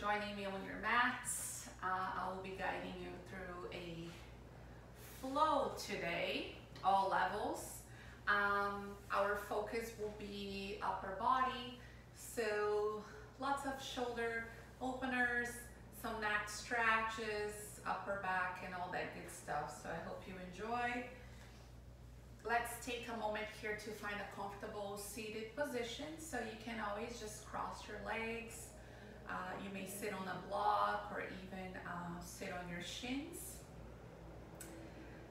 joining me on your mats. I will be guiding you through a flow today, all levels. Our focus will be upper body, so lots of shoulder openers, some neck stretches, upper back, and all that good stuff. So I hope you enjoy. Let's take a moment here to find a comfortable seated position. So you can always just cross your legs. You may sit on a block or even sit on your shins.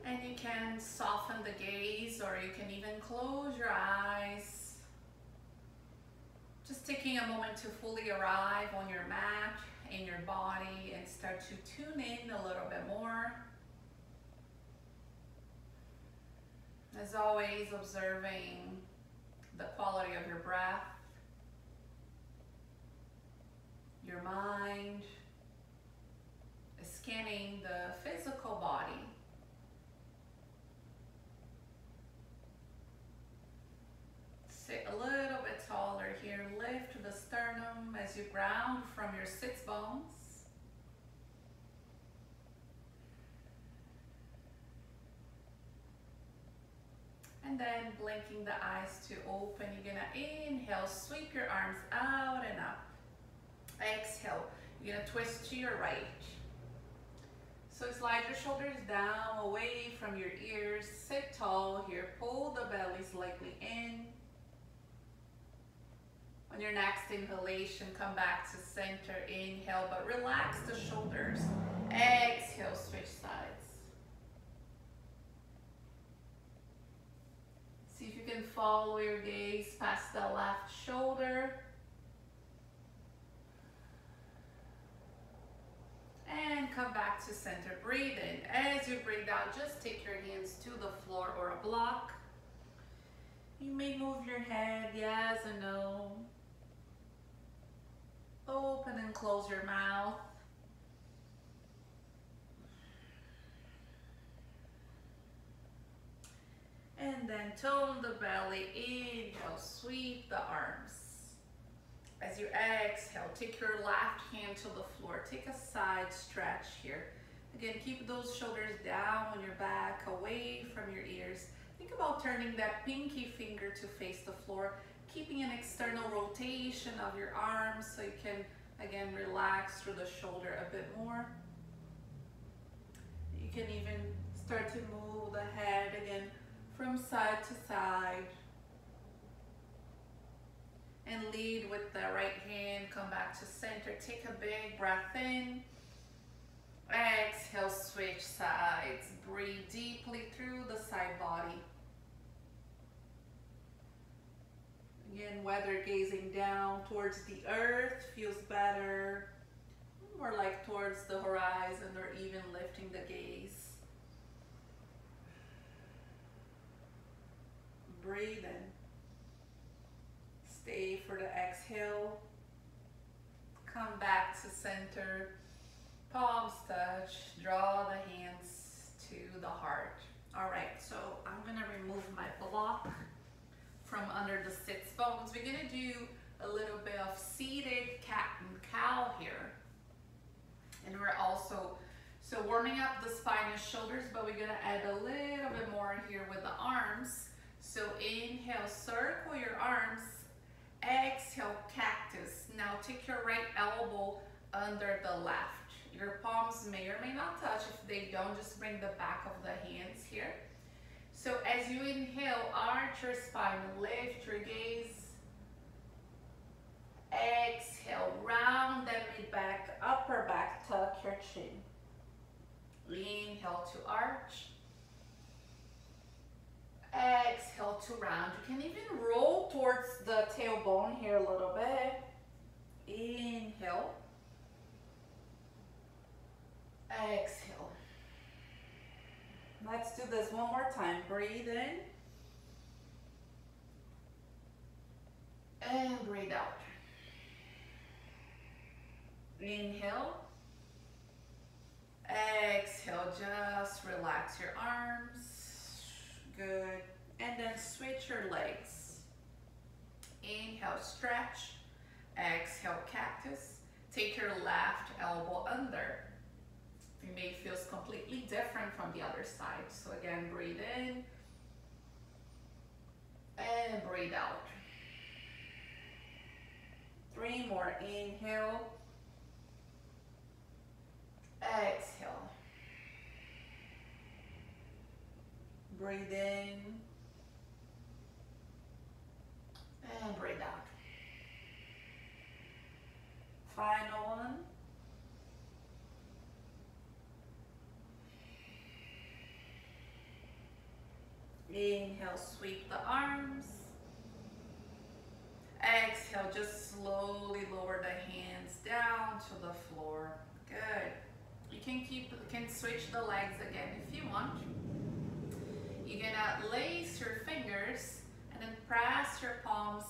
And you can soften the gaze, or you can even close your eyes. Just taking a moment to fully arrive on your mat, in your body, and start to tune in a little bit more. As always, observing the quality of your breath, your mind, scanning the physical body. Sit a little bit taller here. Lift the sternum as you ground from your sits bones. And then blinking the eyes to open. You're gonna inhale, sweep your arms out and up. Exhale, you're gonna twist to your right. So slide your shoulders down, away from your ears. Sit tall here, pull the belly slightly in. On your next inhalation, come back to center. Inhale, but relax the shoulders. Exhale, switch sides. See if you can follow your gaze past the left shoulder. And come back to center. Breathe in. As you breathe out, just take your hands to the floor or a block. You may move your head, yes or no. Open and close your mouth. And then tone the belly. Inhale, sweep the arms. As you exhale, take your left hand to the floor. Take a side stretch here. Again, keep those shoulders down on your back, away from your ears. Think about turning that pinky finger to face the floor, keeping an external rotation of your arms so you can, again, relax through the shoulder a bit more. You can even start to move the head again from side to side. And lead with the right hand, come back to center. Take a big breath in. Exhale, switch sides. Breathe deeply through the side body. Again, whether gazing down towards the earth feels better, more like towards the horizon, or even lifting the gaze. Breathe in. Stay for the exhale. Come back to center. Palms touch. Draw the hands to the heart. All right, so I'm gonna remove my block from under the sits bones. We're gonna do a little bit of seated cat and cow here. And we're also, so warming up the spine and shoulders, but we're gonna add a little bit more here with the arms. So inhale, circle your arms. Exhale, cactus. Now take your right elbow under the left. Your palms may or may not touch. If they don't, just bring the back of the hands here. So as you inhale, arch your spine, lift your gaze. Exhale, round that mid-back, upper back, tuck your chin. Inhale to arch. Exhale to round. You can even roll towards the tailbone here a little bit. Inhale. Exhale. Let's do this one more time. Breathe in. And breathe out. Inhale. Exhale. Just relax your arms. Good. And then switch your legs. Inhale, stretch. Exhale, cactus. Take your left elbow under. You may feel completely different from the other side. So again, breathe in and breathe out. 3 more. Inhale. Exhale. Breathe in and breathe out. Final one. Inhale, sweep the arms. Exhale, just slowly lower the hands down to the floor. Good. You can switch the legs again if you want. You're gonna lace your fingers and then press your palms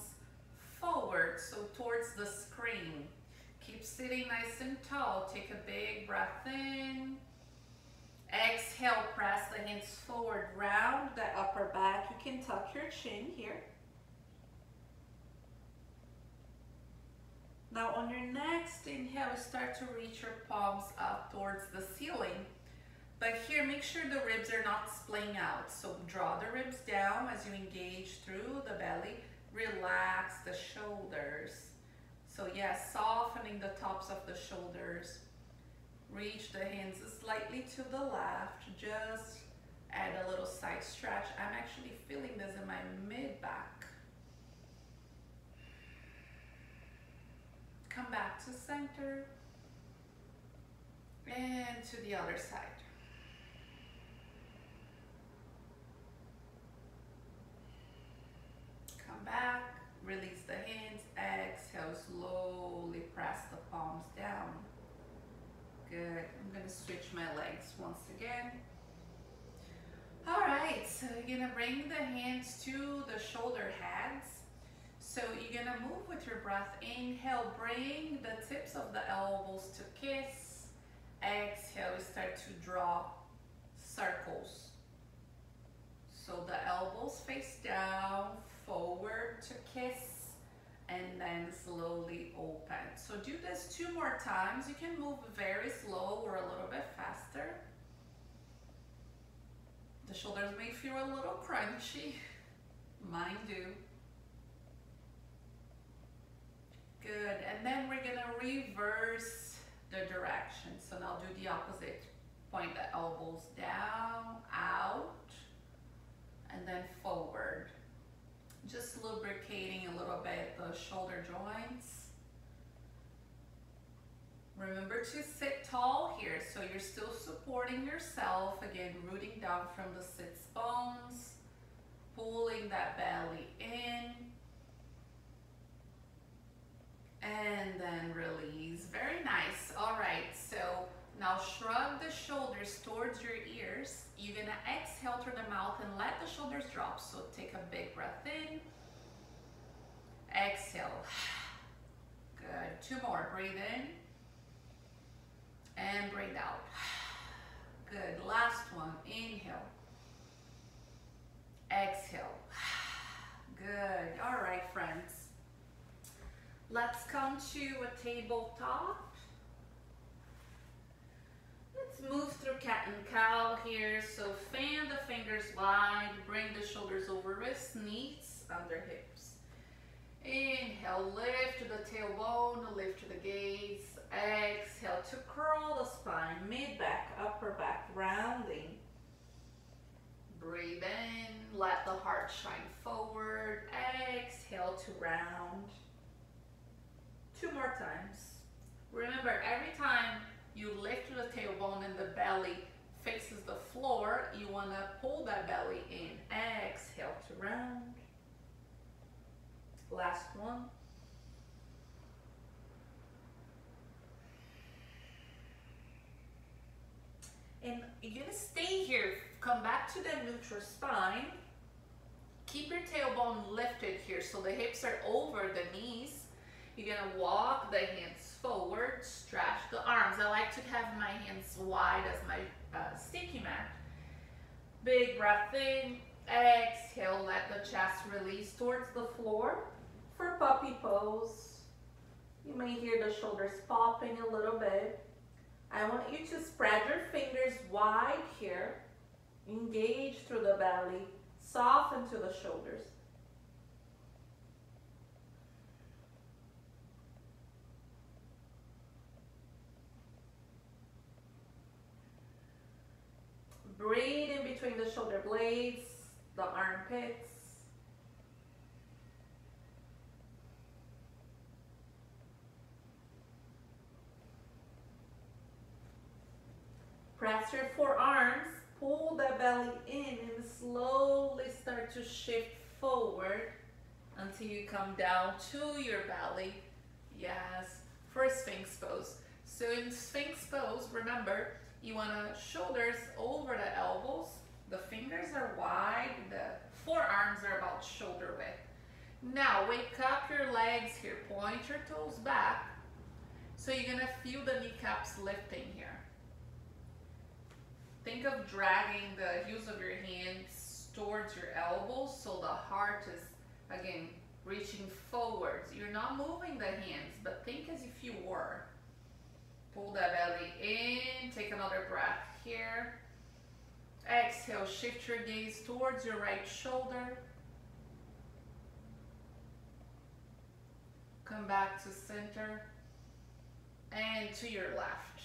forward, so towards the screen. Keep sitting nice and tall. Take a big breath in. Exhale, press the hands forward, round the upper back. You can tuck your chin here. Now on your next inhale, start to reach your palms up towards the ceiling. But here, make sure the ribs are not splaying out. So draw the ribs down as you engage through the belly. Relax the shoulders. So yes, softening the tops of the shoulders. Reach the hands slightly to the left. Just add a little side stretch. I'm actually feeling this in my mid-back. Come back to center. And to the other side. Come back. Release the hands. Exhale, slowly press the palms down. Good. I'm going to switch my legs once again. All right, so you're going to bring the hands to the shoulder heads. So you're going to move with your breath. Inhale, bring the tips of the elbows to kiss. Exhale, start to draw circles. So the elbows face down, forward to kiss, and then slowly open. So do this 2 more times. You can move very slow or a little bit faster. The shoulders may feel a little crunchy. Mine do. Good, and then we're gonna reverse the direction. So now do the opposite. Point the elbows down, out, and then forward. Just lubricating a little bit the shoulder joints. Remember to sit tall here, so you're still supporting yourself. Again, rooting down from the sits bones, pulling that belly in, and then release. Very nice. All right, so now shrug the shoulders towards your ears. You're gonna exhale through the mouth and let the shoulders drop. So take a big breath in. Exhale. Good. 2 more. Breathe in. And breathe out. Good. Last one. Inhale. Exhale. Good. All right, friends. Let's come to a tabletop. Let's move through cat and cow here. So fan the fingers wide, bring the shoulders over wrists, knees under hips. Inhale, lift the tailbone, lift the gaze. Exhale to curl the spine, mid-back, upper back, rounding. Breathe in, let the heart shine forward. Exhale to round. 2 more times. Remember, every time you lift the tailbone and the belly faces the floor, you want to pull that belly in. Exhale to round. Last one. And you're going to stay here. Come back to the neutral spine. Keep your tailbone lifted here so the hips are over the knees. You're going to walk the hands forward, stretch the arms. I like to have my hands wide as my sticky mat. Big breath in. Exhale, let the chest release towards the floor for puppy pose. You may hear the shoulders popping a little bit. I want you to spread your fingers wide here. Engage through the belly. Soften to the shoulders. Breathe in between the shoulder blades, the armpits. Press your forearms, pull the belly in and slowly start to shift forward until you come down to your belly. Yes, for Sphinx pose. So in Sphinx pose, remember, you want to shoulders over the elbows, the fingers are wide, the forearms are about shoulder width. Now wake up your legs here, point your toes back. So you're going to feel the kneecaps lifting here. Think of dragging the heels of your hands towards your elbows so the heart is, again, reaching forwards. You're not moving the hands, but think as if you were. Pull that belly in, take another breath here. Exhale, shift your gaze towards your right shoulder. Come back to center and to your left.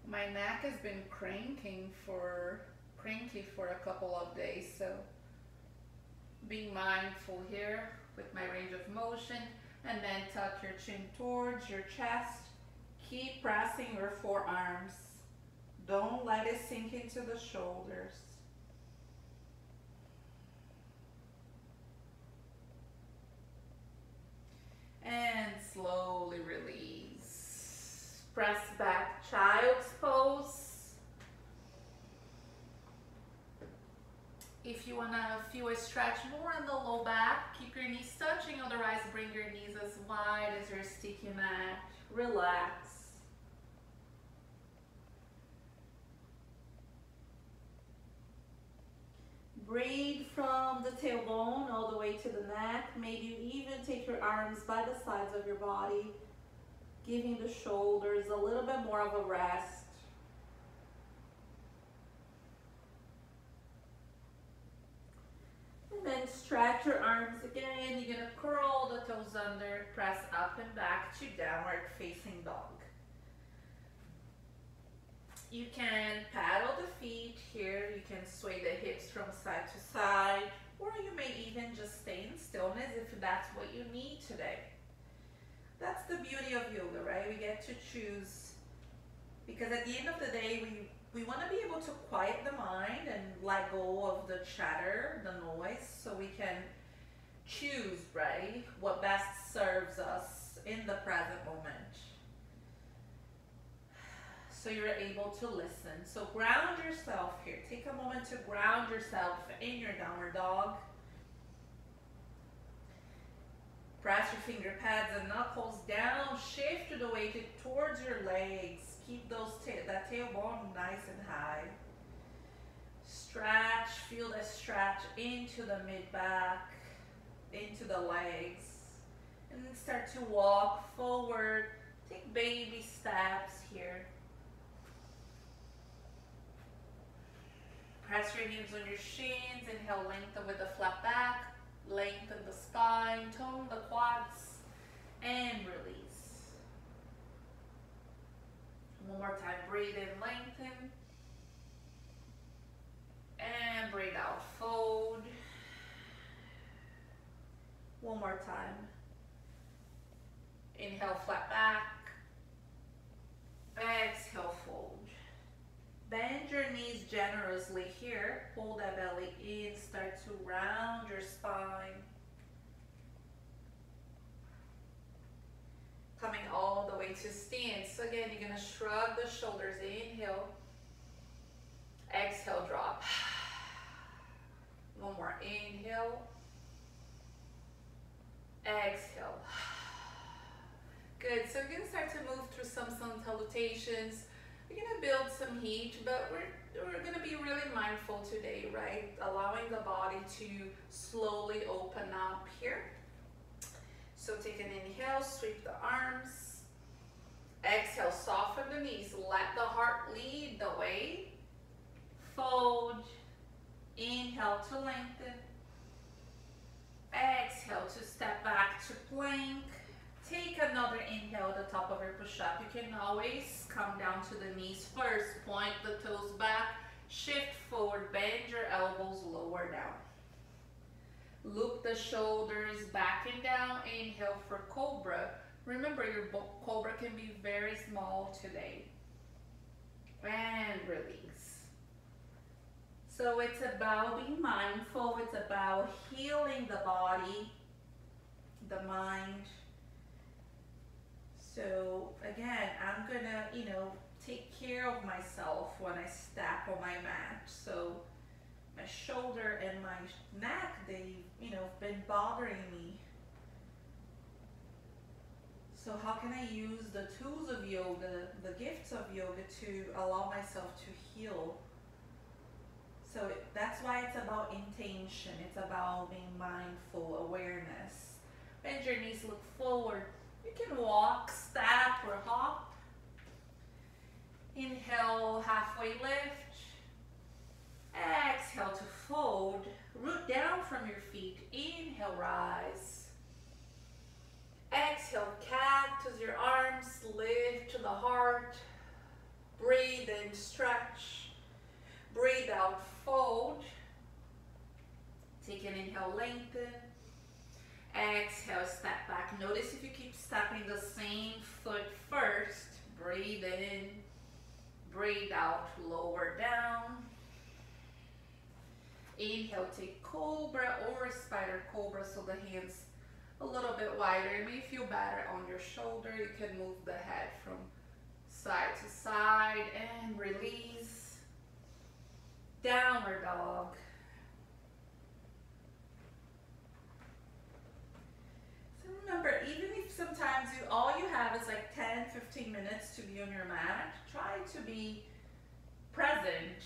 My neck has been cranky for a couple of days, so being mindful here with my range of motion, and then tuck your chin towards your chest. Keep pressing your forearms. Don't let it sink into the shoulders. And slowly release. Press back, child's pose. If you want to feel a stretch more in the low back, keep your knees touching, otherwise bring your knees as wide as your sticky mat. Relax. Breathe from the tailbone all the way to the neck. Maybe you even take your arms by the sides of your body, giving the shoulders a little bit more of a rest. And then stretch your arms again. You're going to curl the toes under, press up and back to downward facing dog. You can paddle the feet here. You can sway the hips from side to side, or you may even just stay in stillness if that's what you need today. That's the beauty of yoga, right? We get to choose, because at the end of the day, we want to be able to quiet the mind and let go of the chatter, the noise, so we can choose, right, what best serves us in the present moment. So you're able to listen. So ground yourself here. Take a moment to ground yourself in your downward dog. Press your finger pads and knuckles down. Shift the weight towards your legs. Keep that tailbone nice and high. Stretch. Feel the stretch into the mid-back, into the legs. And then start to walk forward. Take baby steps here. Press your hands on your shins. Inhale, lengthen with the flat back. Lengthen the spine. Tone the quads. And release. One more time. Breathe in, lengthen. And breathe out, fold. One more time. Inhale, flat back. Exhale, fold. Bend your knees generously here. Pull that belly in. Start to round your spine. Coming all the way to stand. So again, you're going to shrug the shoulders. Inhale. Exhale, drop. One more. Inhale. Exhale. Good. So we're going to start to move through some sun salutations. We're going to build some some heat, but we're gonna be really mindful today, right? Allowing the body to slowly open up here. So take an inhale, sweep the arms. Exhale, soften the knees. Let the heart lead the way. Fold. Inhale to lengthen. Exhale to step back to plank. Take another inhale at the top of your push-up. You can always come down to the knees first. Point the toes back. Shift forward. Bend your elbows, lower down. Loop the shoulders back and down. Inhale for cobra. Remember, your cobra can be very small today. And release. So it's about being mindful. It's about healing the body, the mind. So again, I'm gonna, take care of myself when I step on my mat. So my shoulder and my neck, they've, been bothering me. So how can I use the tools of yoga, the gifts of yoga to allow myself to heal? So that's why it's about intention. It's about being mindful, awareness. Bend your knees, look forward. You can walk, step, or hop. Inhale, halfway lift. Exhale to fold. Root down from your feet. Inhale, rise. Exhale, cactus your arms, lift to the heart. Breathe in, stretch. Breathe out, fold. Take an inhale, lengthen. Exhale, step back. Notice if you keep stepping the same foot first. Breathe in, breathe out, lower down. Inhale, take cobra or spider cobra, so the hands a little bit wider. It may feel better on your shoulder. You can move the head from side to side and release. Downward dog. So remember, even if sometimes all you have is like 10-15 minutes to be on your mat, try to be present.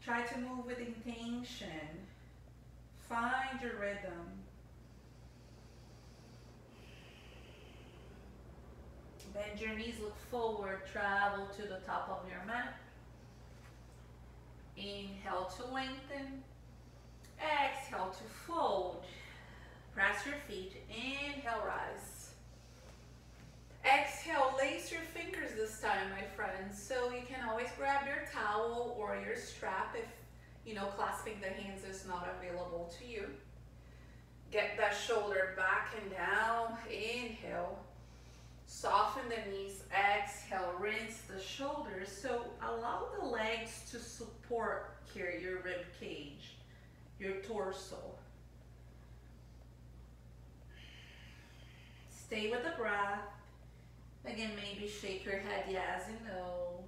Try to move with intention. Find your rhythm. Bend your knees, look forward, travel to the top of your mat. Inhale to lengthen. Exhale to fold. Press your feet. Inhale, rise. Exhale, lace your fingers this time, my friends. So you can always grab your towel or your strap if, clasping the hands is not available to you. Get that shoulder back and down. Inhale. Soften the knees. Exhale, rinse the shoulders. So allow the legs to support here, your rib cage, your torso. Stay with the breath. Again, maybe shake your head yes and no.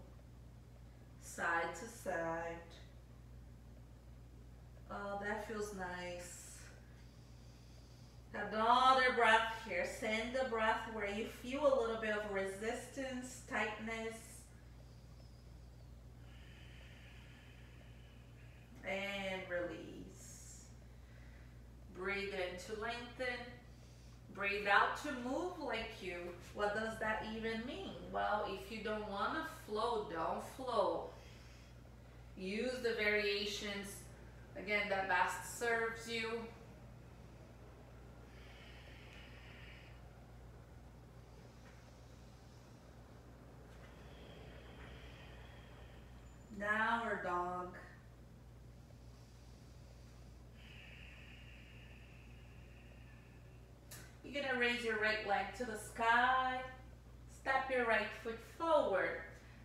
Side to side. Oh, that feels nice. Another breath here. Send the breath where you feel a little bit of resistance, tightness. And release. Breathe in to lengthen. Breathe out to move like you. What does that even mean? Well, if you don't want to flow, don't flow. Use the variations, again, that best serves you. Downward dog. You're gonna raise your right leg to the sky. Step your right foot forward.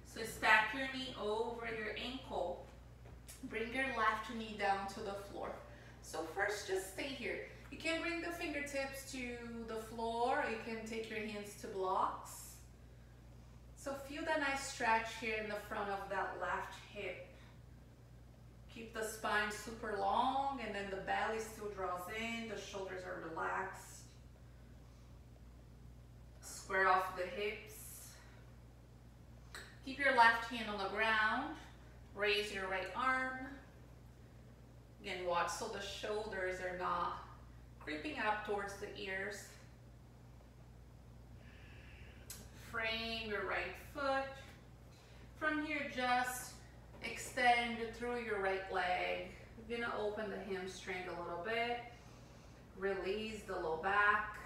So stack your knee over your ankle. Bring your left knee down to the floor. So first, just stay here. You can bring the fingertips to the floor. You can take your hands to blocks. So feel that nice stretch here in the front of that left hip. Keep the spine super long, and then the belly still draws in. The shoulders are relaxed. Square off the hips. Keep your left hand on the ground. Raise your right arm. Again, watch so the shoulders are not creeping up towards the ears. Frame your right foot. From here, just extend through your right leg. You're gonna open the hamstring a little bit. Release the low back.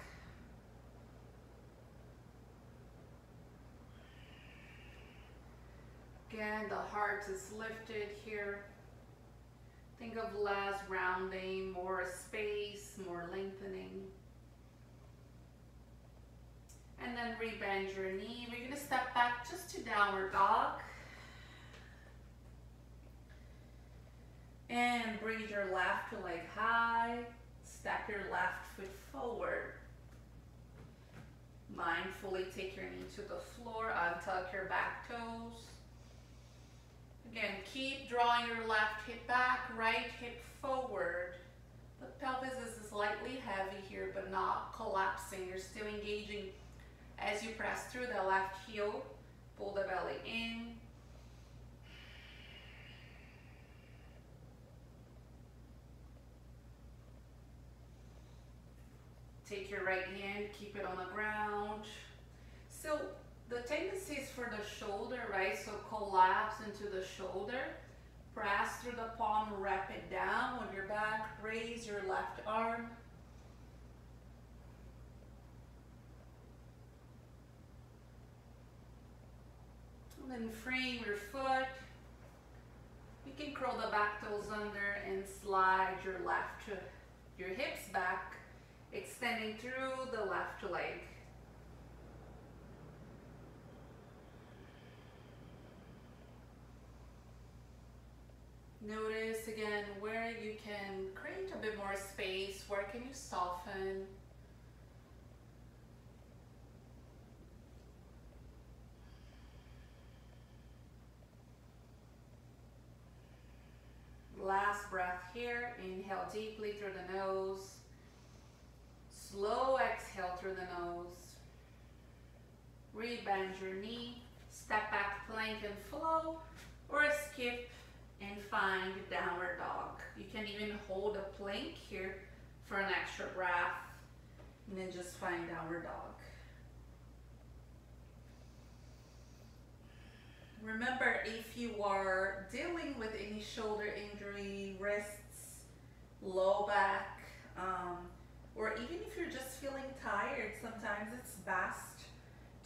Again, the heart is lifted here. Think of less rounding, more space, more lengthening. And then rebend your knee. We're going to step back just to downward dog. And bring your left leg high. Step your left foot forward. Mindfully take your knee to the floor. Untuck your back toes. Again, keep drawing your left hip back, right hip forward. The pelvis is slightly heavy here, but not collapsing. You're still engaging as you press through the left heel. Pull the belly in. Take your right hand, keep it on the ground. So the tendency is for the shoulder, right? So collapse into the shoulder. Press through the palm, wrap it down on your back. Raise your left arm. And then frame your foot. You can curl the back toes under and slide your hips back, extending through the left leg. Notice again where you can create a bit more space, where can you soften. Last breath here, inhale deeply through the nose. Slow exhale through the nose. Rebend your knee, step back, plank and flow, or skip and find downward dog. You can even hold a plank here for an extra breath, and then just find downward dog. Remember, if you are dealing with any shoulder injury, wrists, low back, or even if you're just feeling tired, sometimes it's best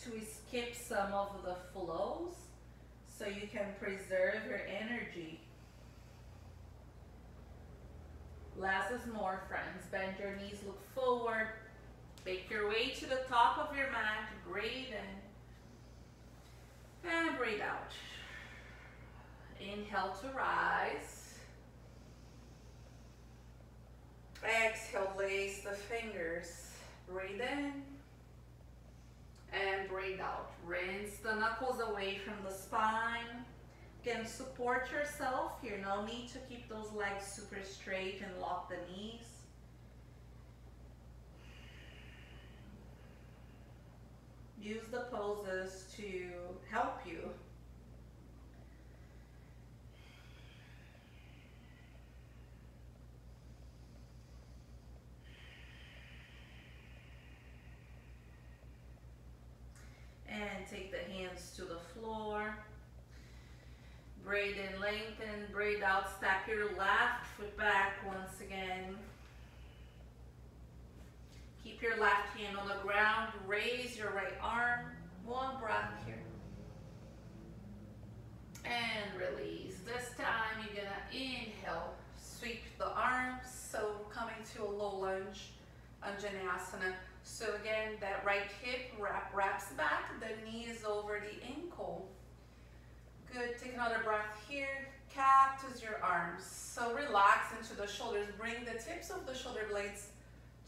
to skip some of the flows so you can preserve your energy. Less is more, friends. Bend your knees, look forward. Make your way to the top of your mat. Breathe in and breathe out. Inhale to rise. Exhale, lace the fingers. Breathe in and breathe out. Rinse the knuckles away from the spine. Again, support yourself here. No need to keep those legs super straight and lock the knees. Use the poses to help you. And take the hands to the floor. Breathe in, lengthen, breathe out, step your left foot back once again. Keep your left hand on the ground, raise your right arm. One breath here. And release. This time you're gonna inhale, sweep the arms, so coming to a low lunge, Anjaneyasana. So again, that right hip wraps back, the knee is over the ankle. Good, take another breath here. Cactus your arms. So relax into the shoulders. Bring the tips of the shoulder blades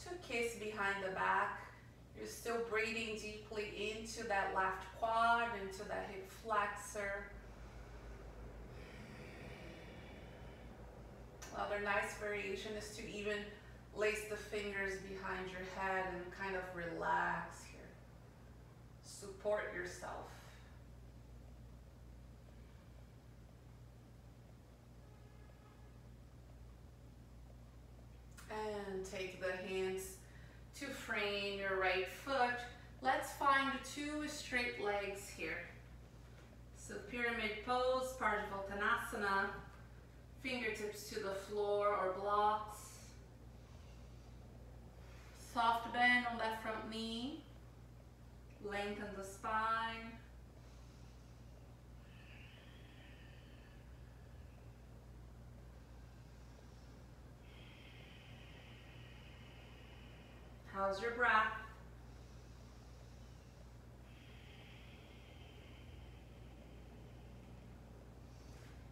to kiss behind the back. You're still breathing deeply into that left quad, into that hip flexor. Another nice variation is to even lace the fingers behind your head and kind of relax here. Support yourself. take the hands to frame your right foot. Let's find 2 straight legs here. So pyramid pose, Parsvottanasana, fingertips to the floor or blocks. Soft bend on that front knee. Lengthen the spine. How's your breath?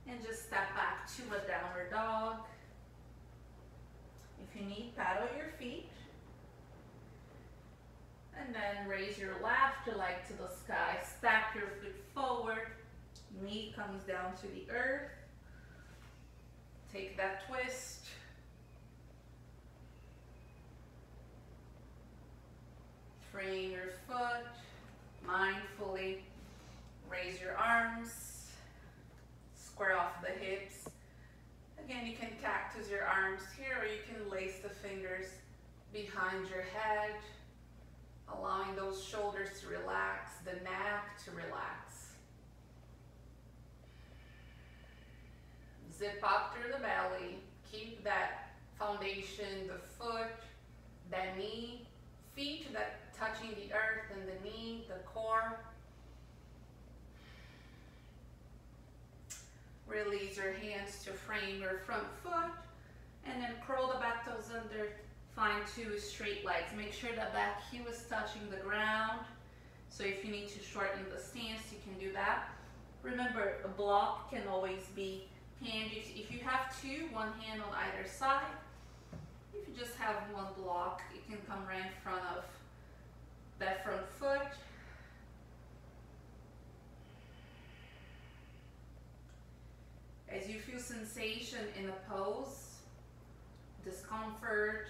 And just step back to a downward dog. If you need, paddle your feet. And then raise your left leg to the sky. Stack your foot forward. Knee comes down to the earth. Take that twist. Frame your foot mindfully. Raise your arms. Square off the hips. Again, you can cactus your arms here, or you can lace the fingers behind your head, allowing those shoulders to relax, the neck to relax. Zip up through the belly. Keep that foundation, the foot, the knee, feet that touching the earth, and the knee, the core. Release your hands to frame your front foot, and then curl the back toes under. Find 2 straight legs. Make sure that back heel is touching the ground. So if you need to shorten the stance, you can do that. Remember, a block can always be handy. If you have 2, one hand on either side. If you just have one block, it can come right in front of that front foot. As you feel sensation in a pose, discomfort,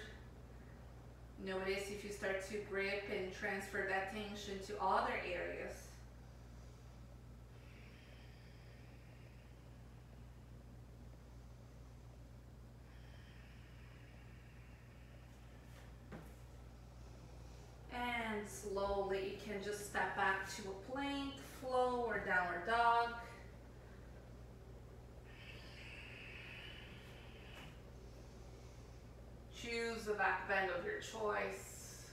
notice if you start to grip and transfer that tension to other areas. And slowly you can just step back to a plank, flow, or downward dog. Choose the back bend of your choice.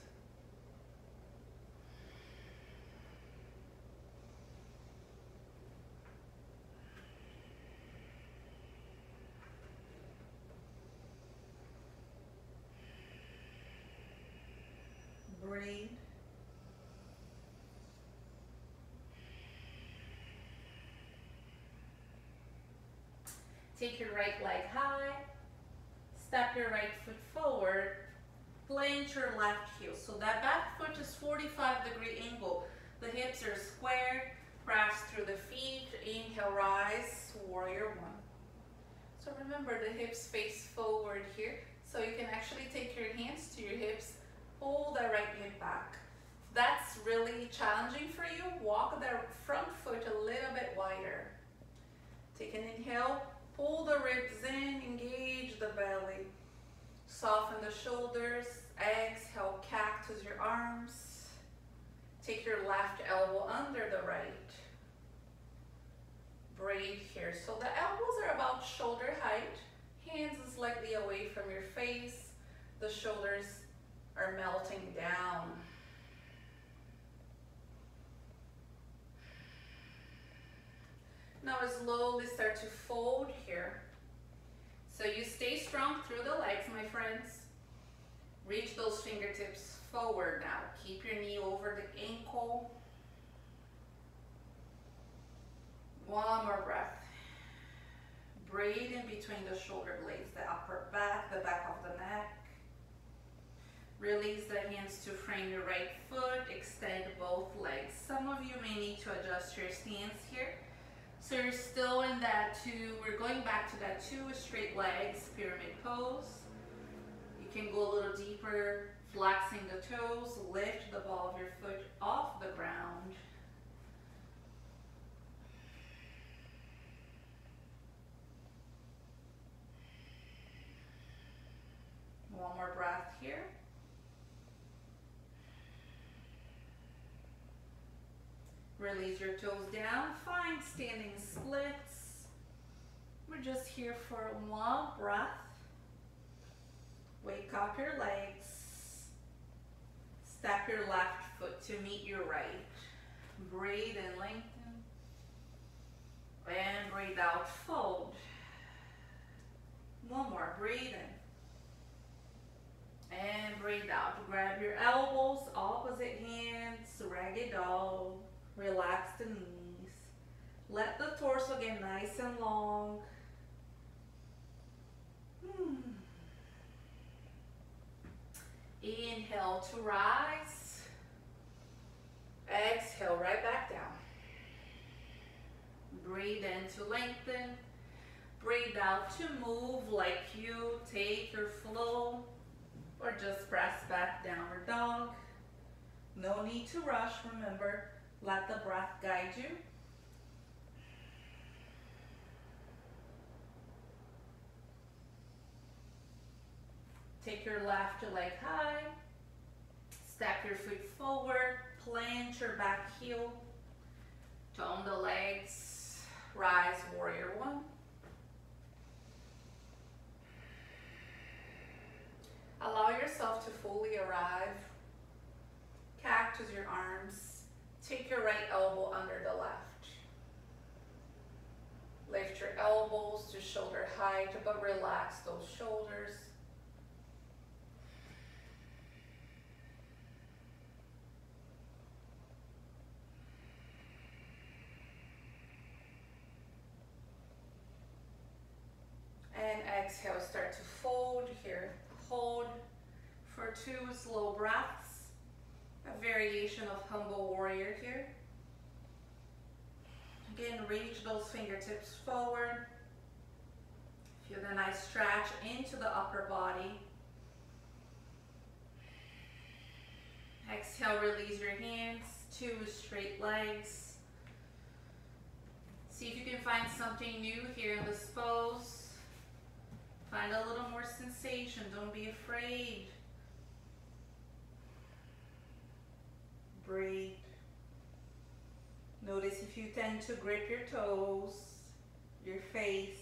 Breathe. Take your right leg high. Step your right foot forward, plant your left heel. So that back foot is 45-degree angle. The hips are square, press through the feet, inhale, rise, warrior 1. So remember, the hips face forward here. So you can actually take your hands to your hips, pull the right hip back. If that's really challenging for you, walk the front foot a little bit wider. Take an inhale. Pull the ribs in, engage the belly. Soften the shoulders. Exhale, cactus your arms. Take your left elbow under the right. Breathe here. So the elbows are about shoulder height. Hands slightly away from your face. The shoulders are melting down. Now slowly start to fold here. So you stay strong through the legs, my friends. Reach those fingertips forward now. Keep your knee over the ankle. One more breath. Breathe in between the shoulder blades, the upper back, the back of the neck. Release the hands to frame your right foot. Extend both legs. Some of you may need to adjust your stance here. So you're still in that 2, we're going back to that 2 straight legs, pyramid pose. You can go a little deeper, flexing the toes, lift the ball of your foot off the ground. One more breath release your toes down. Find standing splits. We're just here for one breath. Wake up your legs. Step your left foot to meet your right. Breathe and lengthen. And breathe out, fold. One more, breathe in. And breathe out. Grab your elbows, opposite hands, ragged dog. Relax the knees. Let the torso get nice and long. Inhale to rise. Exhale right back down. Breathe in to lengthen. Breathe out to move like you take your flow, or just press back, downward dog. No need to rush, remember, let the breath guide you. Take your left leg high, step your foot forward, plant your back heel, tone the legs, rise, warrior one. Allow yourself to fully arrive. Cactus your arms. Take your right elbow under the left. Lift your elbows to shoulder height, but relax those shoulders. And exhale, start to fold here. Hold for 2 slow breaths. A variation of humble warrior here. Again, reach those fingertips forward. Feel the nice stretch into the upper body. Exhale, release your hands, 2 straight legs. See if you can find something new here in this pose. Find a little more sensation, don't be afraid. Breathe. Notice if you tend to grip your toes, your face.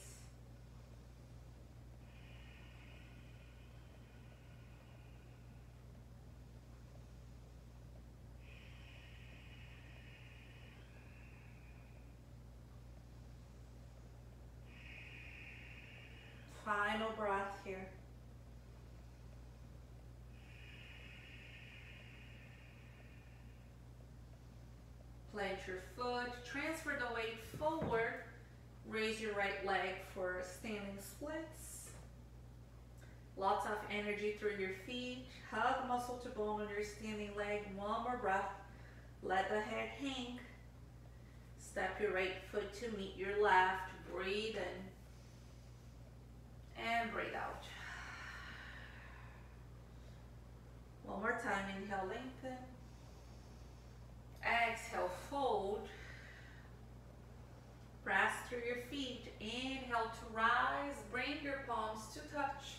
Final breath here. Plant your foot, transfer the weight forward, raise your right leg for standing splits. Lots of energy through your feet. Hug muscle to bone on your standing leg. One more breath. Let the head hang. Step your right foot to meet your left. Breathe in. And breathe out. One more time, inhale, lengthen. Exhale, fold. Press through your feet. Inhale to rise. Bring your palms to touch.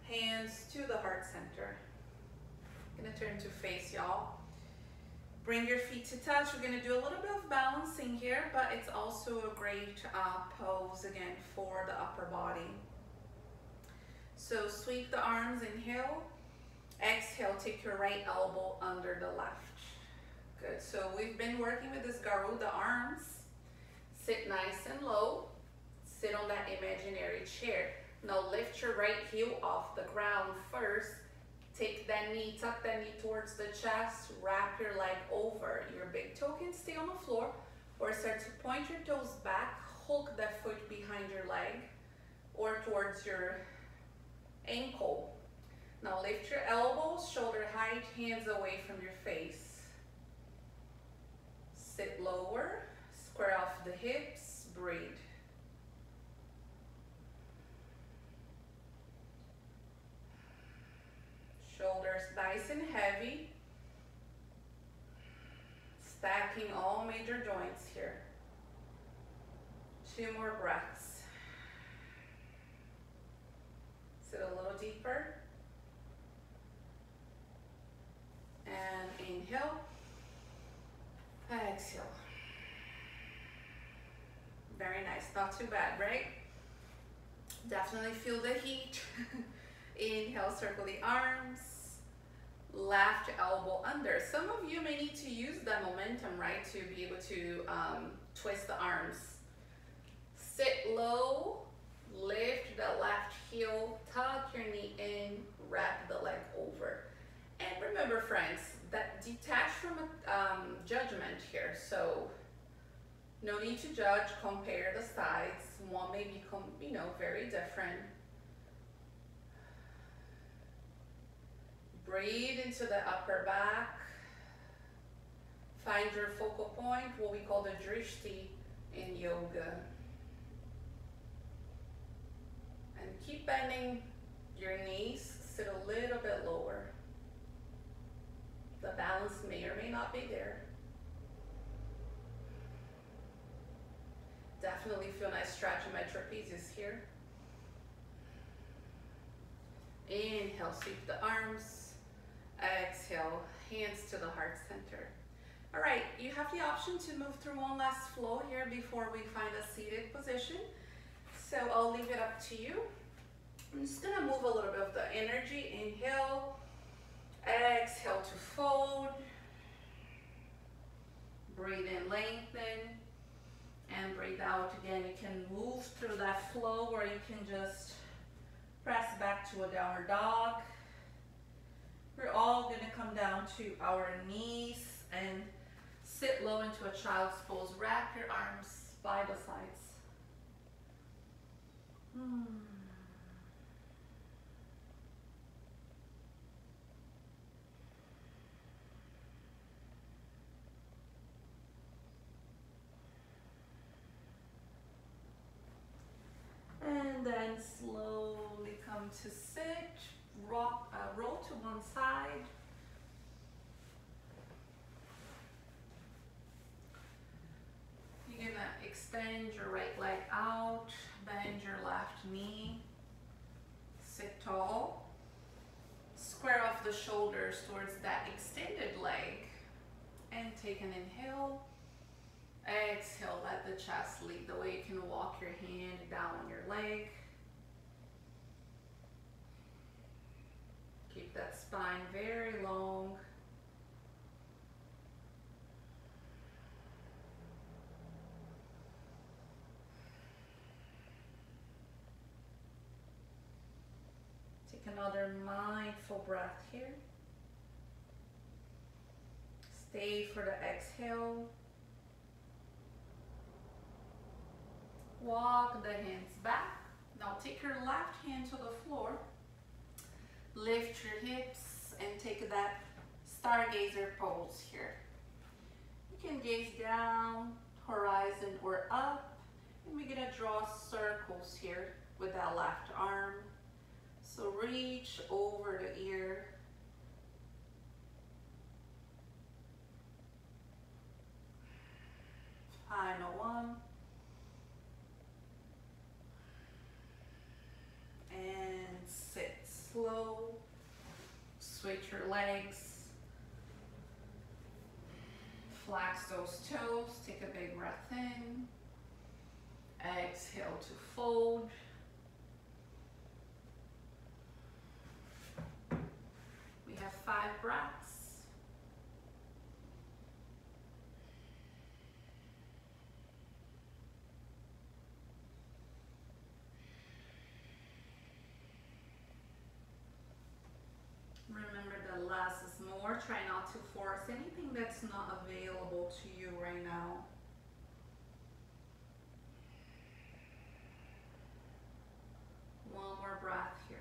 Hands to the heart center. I'm gonna turn to face, y'all. Bring your feet to touch. We're gonna do a little bit of balancing here, but it's also a great pose again for the upper body. So sweep the arms, inhale. Exhale, take your right elbow under the left. Good, so we've been working with this Garuda arms. Sit nice and low. Sit on that imaginary chair. Now lift your right heel off the ground first. Take that knee, tuck that knee towards the chest. Wrap your leg over. Your big toe can stay on the floor, or start to point your toes back. Hook that foot behind your leg or towards your ankle. Now lift your elbows, shoulder height, hands away from your face. Sit lower, square off the hips, breathe. Shoulders nice and heavy. Stacking all major joints here. 2 more breaths. Sit a little deeper. And inhale. Exhale. Very nice, not too bad, right? Definitely feel the heat. Inhale, circle the arms. Left elbow under. Some of you may need to use that momentum, right, to be able to twist the arms. Sit low, lift the left heel, tuck your knee in, wrap the leg over. And remember, friends, that detach from judgment here. So no need to judge, compare the sides. One may become, very different. Breathe into the upper back. Find your focal point, what we call the drishti in yoga. And keep bending your knees, sit a little bit lower. The balance may or may not be there. Definitely feel nice stretch in my trapezius here. Inhale, sweep the arms. Exhale, hands to the heart center. All right, you have the option to move through one last flow here before we find a seated position. So I'll leave it up to you. I'm just gonna move a little bit of the energy. Inhale, exhale to fold. Breathe in, lengthen, and breathe out again. You can move through that flow, or you can just press back to a downward dog. We're all gonna come down to our knees and sit low into a child's pose. Wrap your arms by the sides. And then slowly come to sit. Roll to one side. You're gonna extend your right leg out, bend your left knee, sit tall, square off the shoulders towards that extended leg, and take an inhale. Exhale, let the chest lead the way. You can walk your hand down on your leg. Keep that spine very long. Take another mindful breath here. Stay for the exhale. Walk the hands back. Now take your left hand to the floor. Lift your hips and take that stargazer pose here. You can gaze down, horizon or up, and we're gonna draw circles here with that left arm. So reach over the ear. Final one. And sit slow. Switch your legs. Flex those toes. Take a big breath in. Exhale to fold. We have 5 breaths. Remember that less is more. Try not to force anything that's not available to you right now. One more breath here.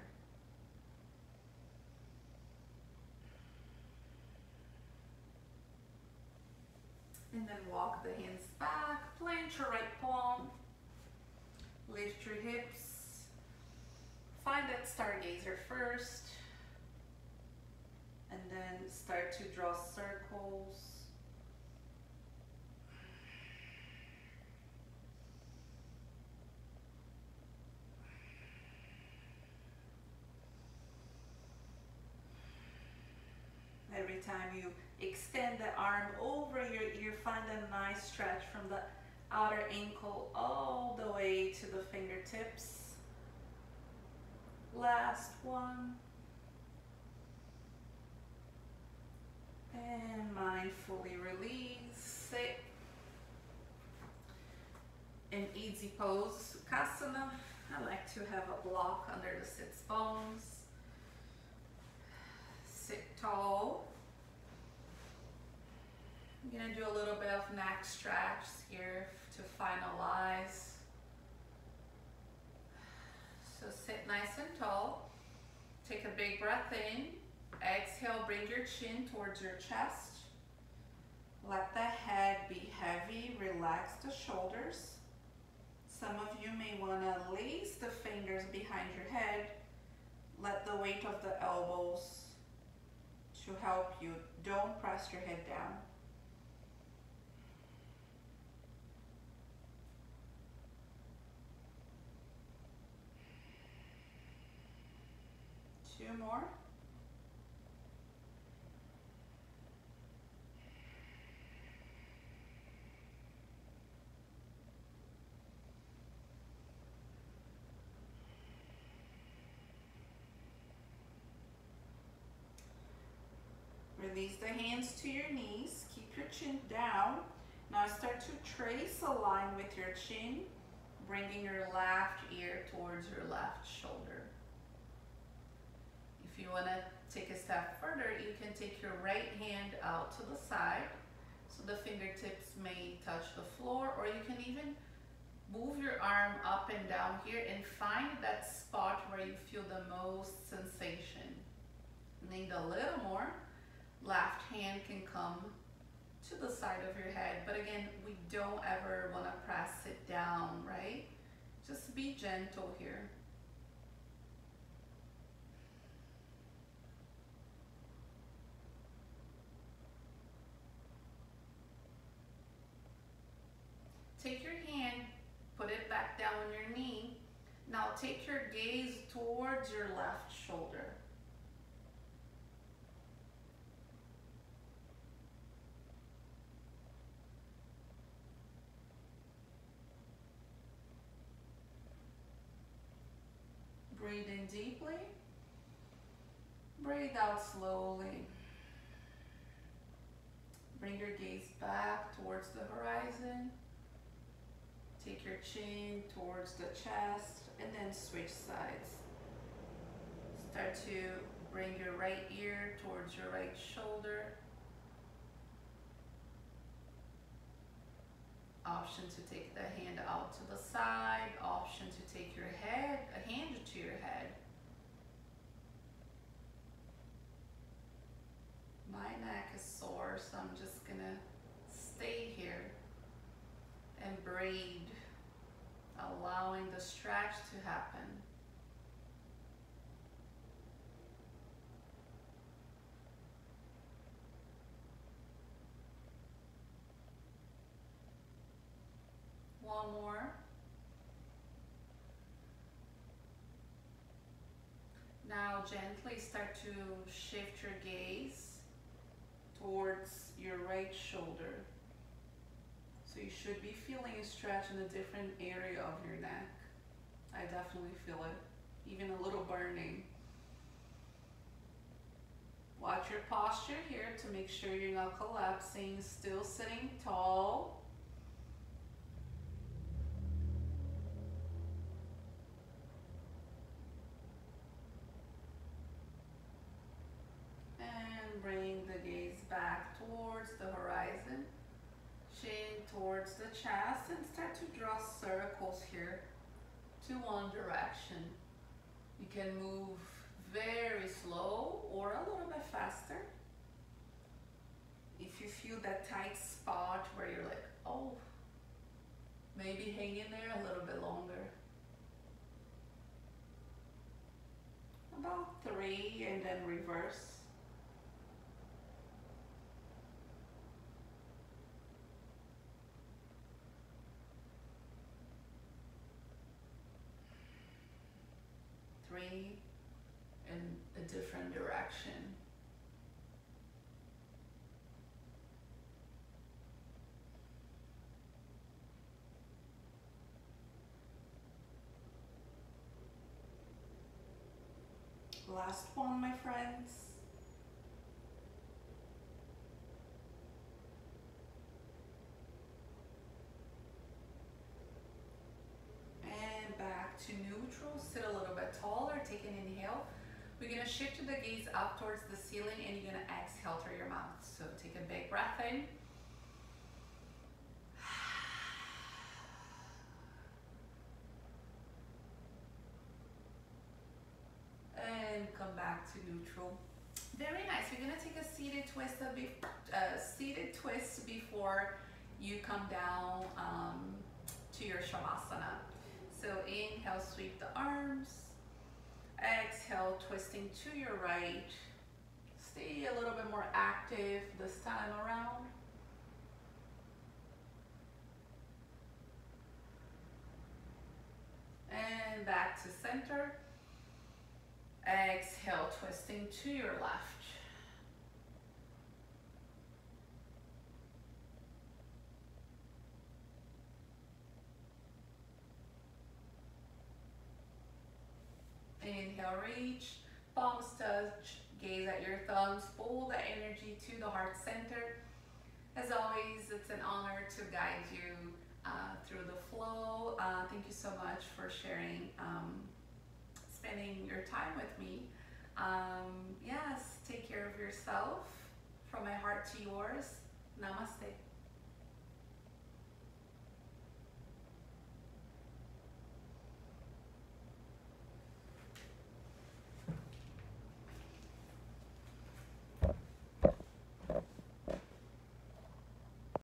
And then walk the hands back. Plant your right palm. Lift your hips. Find that stargazer first. And then start to draw circles. Every time you extend the arm over your ear, find a nice stretch from the Outer ankle all the way to the fingertips. Last one. And mindfully release. Sit in easy pose, Sukhasana. I like to have a block under the sits bones. Sit tall. I'm gonna do a little bit of neck stretch here to finalize. So sit nice and tall. Take a big breath in. Exhale, bring your chin towards your chest. Let the head be heavy, relax the shoulders. Some of you may want to lace the fingers behind your head. Let the weight of the elbows to help you. Don't press your head down. Two more. Release the hands to your knees. Keep your chin down. Now start to trace a line with your chin, bringing your left ear towards your left shoulder. If you want to take a step further, you can take your right hand out to the side so the fingertips may touch the floor, or you can even move your arm up and down here and find that spot where you feel the most sensation. Need a little more. Left hand can come to the side of your head, but again, we don't ever want to press it down, right? Just be gentle here. Take your hand, put it back down on your knee. Now take your gaze towards your left shoulder. Breathe in deeply. Breathe out slowly. Bring your gaze back towards the horizon. Take your chin towards the chest and then switch sides. Start to bring your right ear towards your right shoulder. Option to take the hand out to the side. Option to take your head, a hand to your head. My neck is sore, so I'm just gonna stay here and breathe, allowing the stretch to happen. One more. Now gently start to shift your gaze towards your right shoulder. So you should be feeling a stretch in a different area of your neck. I definitely feel it, even a little burning. Watch your posture here to make sure you're not collapsing, still sitting tall. Bring the gaze back towards the horizon, chin towards the chest, and start to draw circles here to one direction. You can move very slow or a little bit faster. If you feel that tight spot where you're like, oh, maybe hang in there a little bit longer. About 3 and then reverse. In a different direction. Last one, my friends. And back to neutral. Sit a little bit taller. Take an inhale. We're going to shift the gaze up towards the ceiling, and you're going to exhale through your mouth. So take a big breath in. And come back to neutral. Very nice. We're going to take a seated twist before you come down to your Shavasana. So inhale, sweep the arms. Exhale, twisting to your right. Stay a little bit more active this time around. And back to center. Exhale, twisting to your left. Inhale, reach, palms touch, gaze at your thumbs, pull the energy to the heart center. As always, it's an honor to guide you through the flow. Thank you so much for sharing, spending your time with me. Yes, take care of yourself. From my heart to yours, namaste.